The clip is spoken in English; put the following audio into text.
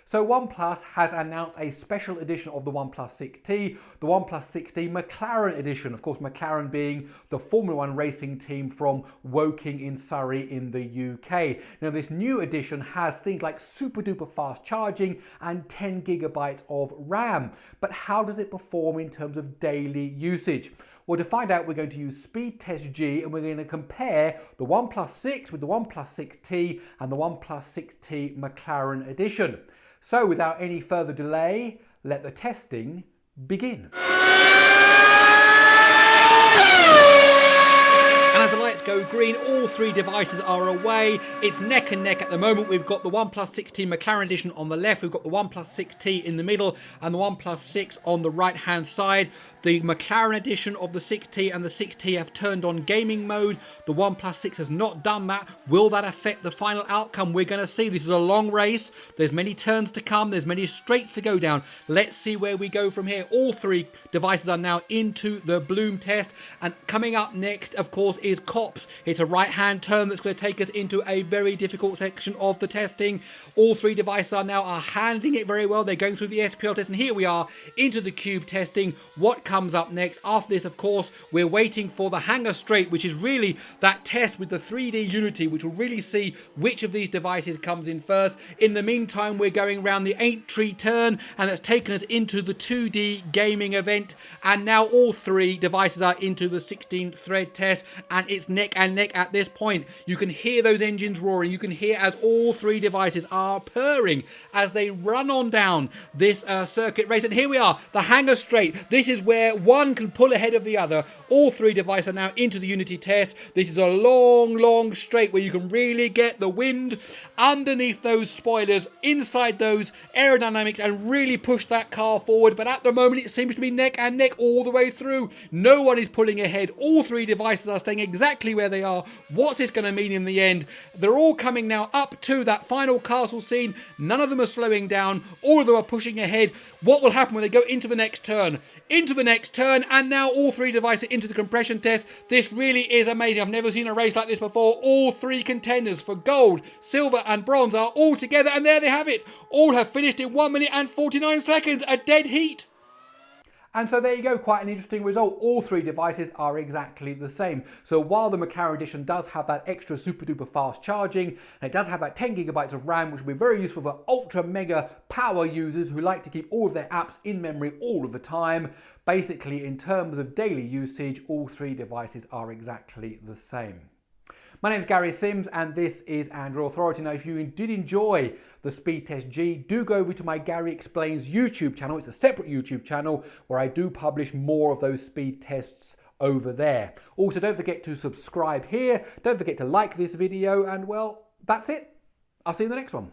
So OnePlus has announced a special edition of the OnePlus 6T, the OnePlus 6T McLaren Edition. Of course, McLaren being the Formula One racing team from Woking in Surrey in the UK. Now, this new edition has things like super duper fast charging and 10 gigabytes of RAM. But how does it perform in terms of daily usage? Well, to find out, we're going to use Speed Test G and we're going to compare the OnePlus 6 with the OnePlus 6T and the OnePlus 6T McLaren Edition. So without any further delay, let the testing begin. And as the lights go green, all three devices are away. It's neck and neck at the moment. We've got the OnePlus 6T McLaren Edition on the left, we've got the OnePlus 6T in the middle, and the OnePlus 6 on the right-hand side. The McLaren Edition of the 6T and the 6T have turned on gaming mode. The OnePlus 6 has not done that. Will that affect the final outcome? We're going to see. This is a long race. There's many turns to come. There's many straights to go down. Let's see where we go from here. All three devices are now into the bloom test. And coming up next, of course, is COPS. It's a right-hand turn that's going to take us into a very difficult section of the testing. All three devices are handling it very well. They're going through the SPL test. And here we are into the cube testing. What comes up next? After this, of course, we're waiting for the hanger straight, which is really that test with the 3D Unity, which will really see which of these devices comes in first. In the meantime, we're going around the 8-tree turn, and that's taken us into the 2D gaming event. And now all three devices are into the 16-thread test, and it's neck and neck at this point. You can hear those engines roaring. You can hear as all three devices are purring as they run on down this circuit race. And here we are, the hanger straight. This is where one can pull ahead of the other. All three devices are now into the Unity test. This is a long straight where you can really get the wind underneath those spoilers, inside those aerodynamics, and really push that car forward. But at the moment, it seems to be neck and neck all the way through. No one is pulling ahead. All three devices are staying exactly where they are. What's this going to mean in the end? They're all coming now up to that final castle scene. None of them are slowing down. All of them are pushing ahead. What will happen when they go into the next turn? Into the next turn, and now all three devices into the compression test. This really is amazing. I've never seen a race like this before. All three contenders for gold, silver and bronze are all together, and there they have it. All have finished in 1 minute and 49 seconds, a dead heat. And so there you go, quite an interesting result. All three devices are exactly the same. So while the McLaren Edition does have that extra super duper fast charging, and it does have that 10 gigabytes of RAM, which will be very useful for ultra mega power users who like to keep all of their apps in memory all of the time, basically in terms of daily usage, all three devices are exactly the same. My name is Gary Sims and this is Android Authority. Now, if you did enjoy the Speed Test G, do go over to my Gary Explains YouTube channel. It's a separate YouTube channel where I do publish more of those speed tests over there. Also, don't forget to subscribe here. Don't forget to like this video, and well, that's it. I'll see you in the next one.